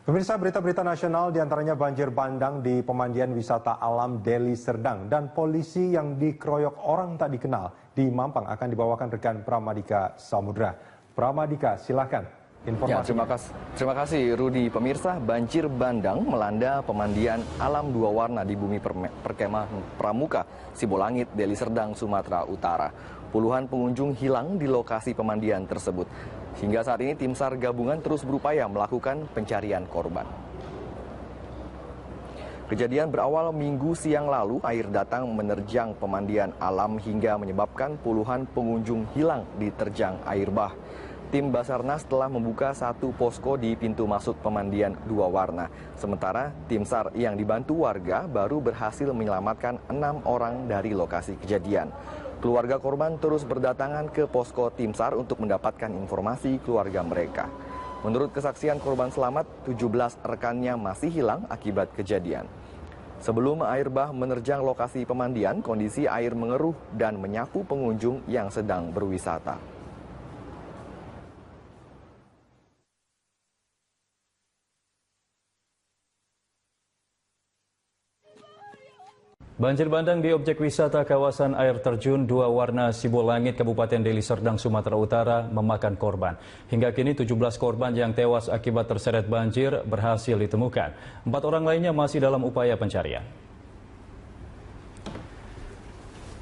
Pemirsa, berita-berita nasional diantaranya banjir bandang di pemandian wisata alam Deli Serdang dan polisi yang dikeroyok orang tak dikenal di Mampang akan dibawakan rekan Pramadika Samudra. Pramadika, silakan informasinya. Terima kasih Rudi. Pemirsa, banjir bandang melanda pemandian alam dua warna di bumi perkemahan Pramuka, Sibolangit, Deli Serdang, Sumatera Utara. Puluhan pengunjung hilang di lokasi pemandian tersebut. Hingga saat ini tim SAR gabungan terus berupaya melakukan pencarian korban. Kejadian berawal Minggu siang lalu, air datang menerjang pemandian alam hingga menyebabkan puluhan pengunjung hilang diterjang air bah. Tim Basarnas telah membuka satu posko di pintu masuk pemandian dua warna. Sementara tim SAR yang dibantu warga baru berhasil menyelamatkan 6 orang dari lokasi kejadian. Keluarga korban terus berdatangan ke posko tim SAR untuk mendapatkan informasi keluarga mereka. Menurut kesaksian korban selamat, 17 rekannya masih hilang akibat kejadian. Sebelum air bah menerjang lokasi pemandian, kondisi air mengeruh dan menyapu pengunjung yang sedang berwisata. Banjir bandang di objek wisata kawasan air terjun dua warna Sibolangit, Kabupaten Deli Serdang, Sumatera Utara memakan korban. Hingga kini 17 korban yang tewas akibat terseret banjir berhasil ditemukan. 4 orang lainnya masih dalam upaya pencarian.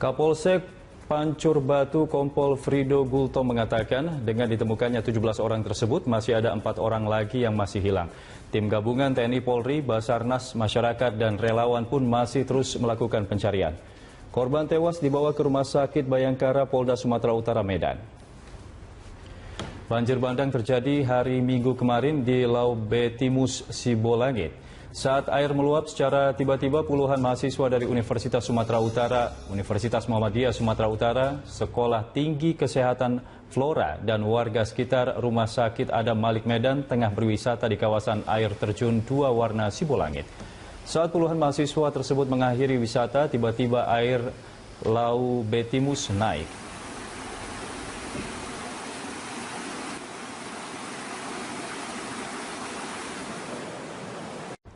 Kapolsek Pancur Batu Kompol Frido Gulto mengatakan dengan ditemukannya 17 orang tersebut masih ada 4 orang lagi yang masih hilang. Tim gabungan TNI Polri, Basarnas, masyarakat dan relawan pun masih terus melakukan pencarian. Korban tewas dibawa ke Rumah Sakit Bayangkara Polda Sumatera Utara Medan. Banjir bandang terjadi hari Minggu kemarin di Laubetimus Sibolangit. Saat air meluap secara tiba-tiba, puluhan mahasiswa dari Universitas Sumatera Utara, Universitas Muhammadiyah Sumatera Utara, Sekolah Tinggi Kesehatan Flora, dan warga sekitar Rumah Sakit Adam Malik Medan tengah berwisata di kawasan air terjun dua warna Sibolangit. Saat puluhan mahasiswa tersebut mengakhiri wisata, tiba-tiba air Laubetimus naik.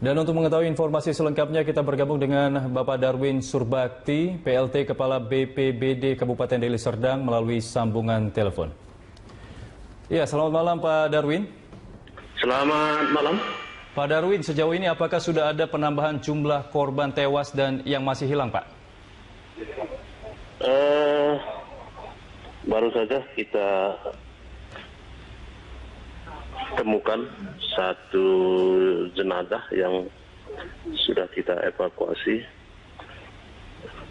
Dan untuk mengetahui informasi selengkapnya, kita bergabung dengan Bapak Darwin Surbakti, PLT Kepala BPBD Kabupaten Deli Serdang melalui sambungan telepon. Ya, selamat malam Pak Darwin. Selamat malam. Pak Darwin, sejauh ini apakah sudah ada penambahan jumlah korban tewas dan yang masih hilang, Pak? Baru saja kita temukan satu jenazah yang sudah kita evakuasi,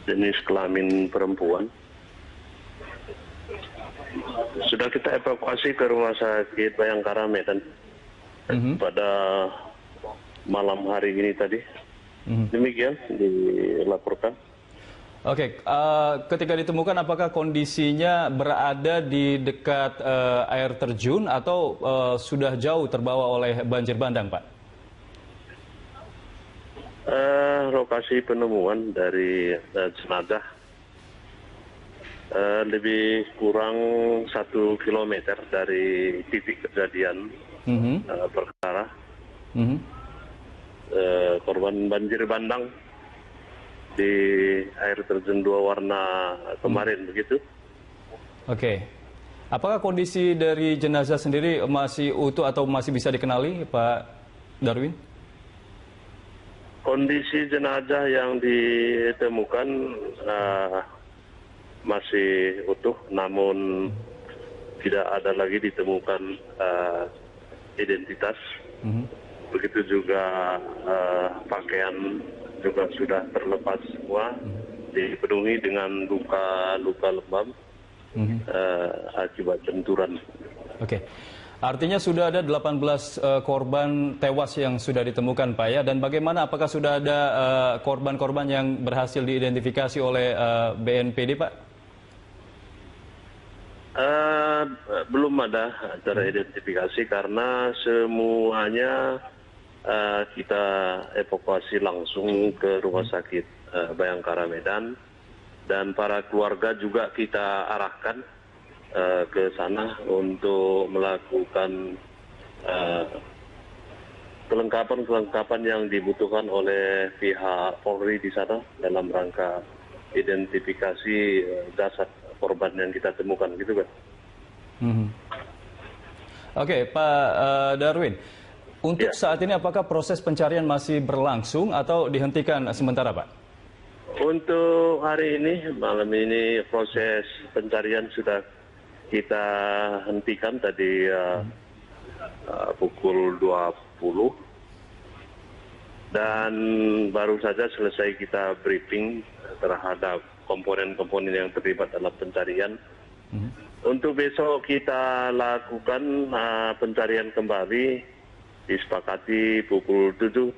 jenis kelamin perempuan. Sudah kita evakuasi ke Rumah Sakit Bayangkara Medan pada malam hari ini tadi. Demikian dilaporkan. Oke, ketika ditemukan apakah kondisinya berada di dekat air terjun atau sudah jauh terbawa oleh banjir bandang, Pak? Lokasi penemuan dari jenazah lebih kurang 1 kilometer dari titik kejadian perkara. Korban banjir bandang di air terjun dua warna kemarin, begitu. Oke. Apakah kondisi dari jenazah sendiri masih utuh atau masih bisa dikenali, Pak Darwin? Kondisi jenazah yang ditemukan masih utuh, namun tidak ada lagi ditemukan identitas. Begitu juga pakaian juga sudah terlepas semua, dipenuhi dengan luka lebam akibat benturan. Oke. Artinya sudah ada 18 korban tewas yang sudah ditemukan, Pak, ya. Dan bagaimana, apakah sudah ada korban-korban yang berhasil diidentifikasi oleh BNPD, Pak? Belum ada teridentifikasi karena semuanya kita evakuasi langsung ke Rumah Sakit Bayangkara Medan, dan para keluarga juga kita arahkan ke sana untuk melakukan kelengkapan yang dibutuhkan oleh pihak Polri di sana dalam rangka identifikasi jasad korban yang kita temukan, gitu kan. Oke, Pak Darwin, untuk saat ini apakah proses pencarian masih berlangsung atau dihentikan sementara, Pak? Untuk hari ini, malam ini proses pencarian sudah kita hentikan tadi pukul 20 dan baru saja selesai kita briefing terhadap komponen-komponen yang terlibat dalam pencarian. Untuk besok kita lakukan pencarian kembali, disepakati pukul 7.30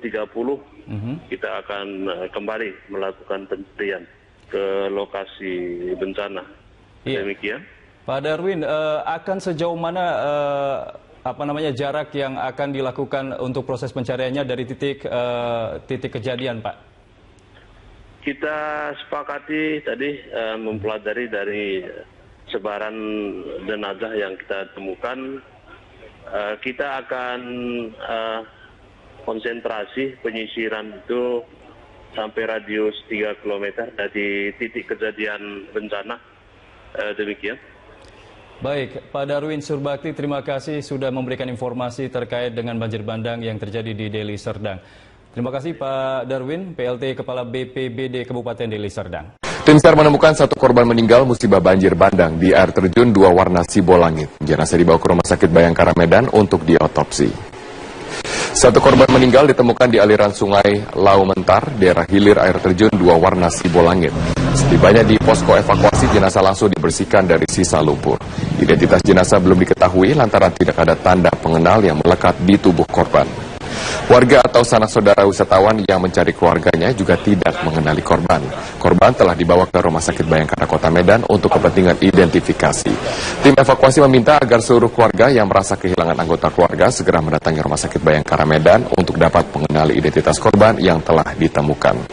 kita akan kembali melakukan pencarian ke lokasi bencana. Demikian. Pak Darwin, akan sejauh mana jarak yang akan dilakukan untuk proses pencariannya dari titik kejadian, Pak? Kita sepakati tadi mempelajari dari sebaran jenazah yang kita temukan, kita akan konsentrasi penyisiran itu sampai radius 3 km dari titik kejadian bencana. Demikian. Baik, Pak Darwin Surbakti, terima kasih sudah memberikan informasi terkait dengan banjir bandang yang terjadi di Deli Serdang. Terima kasih Pak Darwin, PLT Kepala BPBD Kabupaten Deli Serdang. Tim SAR menemukan satu korban meninggal musibah banjir bandang di air terjun 2 Warna Sibolangit. Jenazah dibawa ke Rumah Sakit Bayangkara Medan untuk diotopsi. Satu korban meninggal ditemukan di aliran sungai Lau Mentar, daerah hilir air terjun 2 Warna Sibolangit. Setibanya di posko evakuasi, jenazah langsung dibersihkan dari sisa lumpur. Identitas jenazah belum diketahui lantaran tidak ada tanda pengenal yang melekat di tubuh korban. Warga atau sanak saudara wisatawan yang mencari keluarganya juga tidak mengenali korban. Korban telah dibawa ke Rumah Sakit Bayangkara Kota Medan untuk kepentingan identifikasi. Tim evakuasi meminta agar seluruh keluarga yang merasa kehilangan anggota keluarga segera mendatangi Rumah Sakit Bayangkara Medan untuk dapat mengenali identitas korban yang telah ditemukan.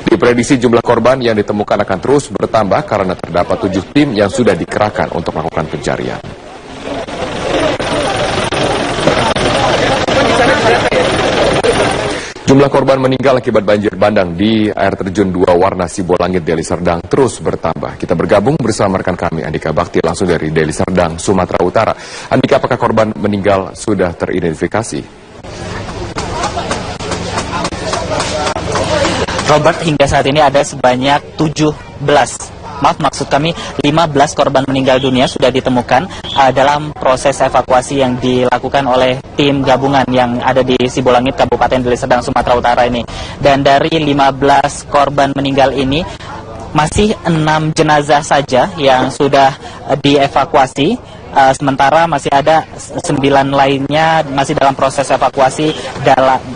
Diprediksi jumlah korban yang ditemukan akan terus bertambah karena terdapat 7 tim yang sudah dikerahkan untuk melakukan pencarian. Jumlah korban meninggal akibat banjir bandang di air terjun 2 Warna Sibolangit Deli Serdang terus bertambah. Kita bergabung bersama rekan kami Andika Bakti langsung dari Deli Serdang, Sumatera Utara. Andika, apakah korban meninggal sudah teridentifikasi? Robert, hingga saat ini ada sebanyak 15 korban meninggal dunia sudah ditemukan dalam proses evakuasi yang dilakukan oleh tim gabungan yang ada di Sibolangit, Kabupaten Deli Serdang, Sumatera Utara ini. Dan dari 15 korban meninggal ini, masih 6 jenazah saja yang sudah dievakuasi. Sementara masih ada 9 lainnya masih dalam proses evakuasi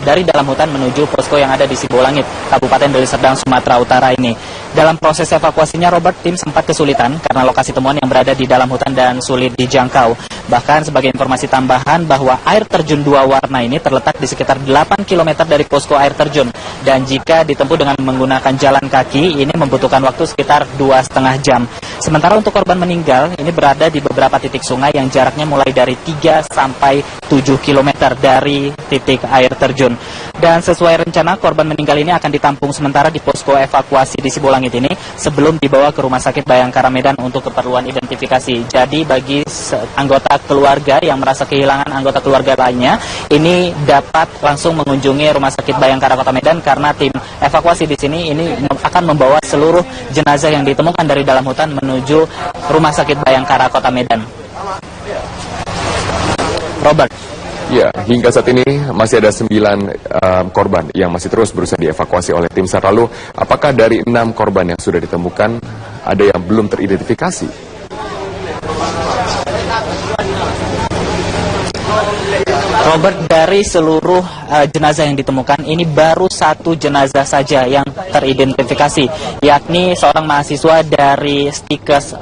dari dalam hutan menuju posko yang ada di Sibolangit, Kabupaten Deli Serdang, Sumatera Utara ini. Dalam proses evakuasinya, Robert, tim sempat kesulitan karena lokasi temuan yang berada di dalam hutan dan sulit dijangkau. Bahkan sebagai informasi tambahan bahwa air terjun 2 Warna ini terletak di sekitar 8 km dari posko air terjun. Dan jika ditempuh dengan menggunakan jalan kaki, ini membutuhkan waktu sekitar 2,5 jam. Sementara untuk korban meninggal, ini berada di beberapa titik sungai yang jaraknya mulai dari 3 sampai 7 km dari titik air terjun. Dan sesuai rencana, korban meninggal ini akan ditampung sementara di posko evakuasi di Sibolangit ini sebelum dibawa ke Rumah Sakit Bayangkara Medan untuk keperluan identifikasi. Jadi bagi anggota keluarga yang merasa kehilangan anggota keluarga lainnya, ini dapat langsung mengunjungi Rumah Sakit Bayangkara Kota Medan karena tim evakuasi di sini ini akan membawa seluruh jenazah yang ditemukan dari dalam hutan menuju Rumah Sakit Bayangkara Kota Medan. Robert. Ya, hingga saat ini masih ada 9 korban yang masih terus berusaha dievakuasi oleh tim SAR. Lalu, apakah dari 6 korban yang sudah ditemukan ada yang belum teridentifikasi? Robert, dari seluruh jenazah yang ditemukan, ini baru 1 jenazah saja yang teridentifikasi, yakni seorang mahasiswa dari Stikes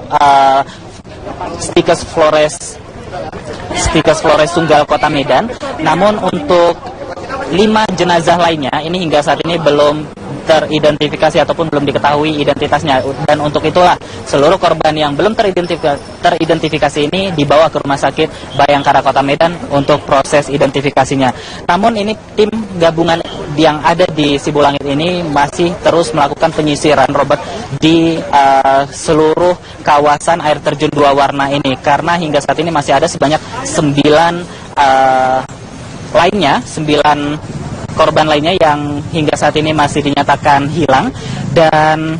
Flores Tunggal Kota Medan. Namun untuk 5 jenazah lainnya ini hingga saat ini belum teridentifikasi ataupun belum diketahui identitasnya. Dan untuk itulah seluruh korban yang belum teridentifikasi ini dibawa ke Rumah Sakit Bayangkara Kota Medan untuk proses identifikasinya. Namun ini tim gabungan yang ada di Sibolangit ini masih terus melakukan penyisiran, Robert, di seluruh kawasan air terjun dua warna ini, karena hingga saat ini masih ada sebanyak 9 korban lainnya yang hingga saat ini masih dinyatakan hilang. Dan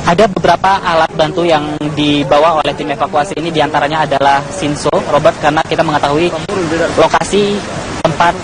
ada beberapa alat bantu yang dibawa oleh tim evakuasi ini, diantaranya adalah Sinso, Robert, karena kita mengetahui lokasi tempat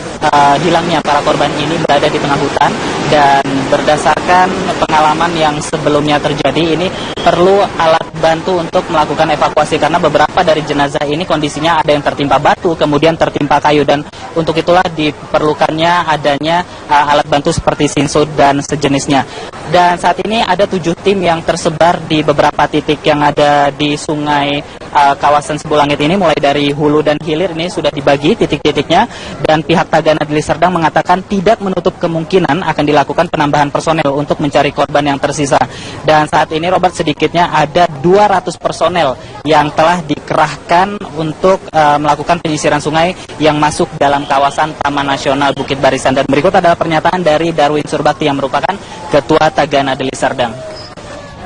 hilangnya para korban ini berada di tengah hutan, dan berdasarkan pengalaman yang sebelumnya terjadi, ini perlu alat bantu untuk melakukan evakuasi karena beberapa dari jenazah ini kondisinya ada yang tertimpa batu, kemudian tertimpa kayu, dan untuk itulah diperlukannya adanya alat bantu seperti Sinso dan sejenisnya. Dan saat ini ada 7 tim yang tersebar di beberapa titik yang ada di sungai kawasan Sibolangit ini, mulai dari hulu dan hilir ini sudah dibagi titik-titiknya, dan pihak Tagana Deli Serdang mengatakan tidak menutup kemungkinan akan dilakukan penambahan personel untuk mencari korban yang tersisa. Dan saat ini, Robert, sedikitnya ada 200 personel yang telah dikerahkan untuk melakukan penyisiran sungai yang masuk dalam kawasan Taman Nasional Bukit Barisan. Dan berikut adalah pernyataan dari Darwin Surbakti yang merupakan Ketua Tagana Deli Serdang.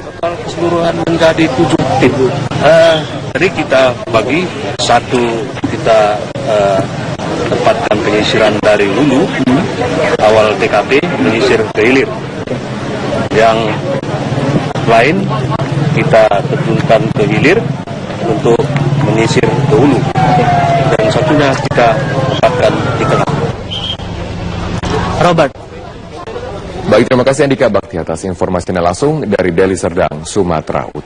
Total keseluruhan menjadi 7 tim. Jadi kita bagi satu, kita tempatkan penyisiran dari hulu, awal TKP, menyisir ke hilir. Yang lain kita terjunkan ke hilir untuk menyisir ke hulu. Dan satunya kita tempatkan di tengah. Robert. Baik, terima kasih Andika Bakti atas informasinya langsung dari Deli Serdang, Sumatera Utara.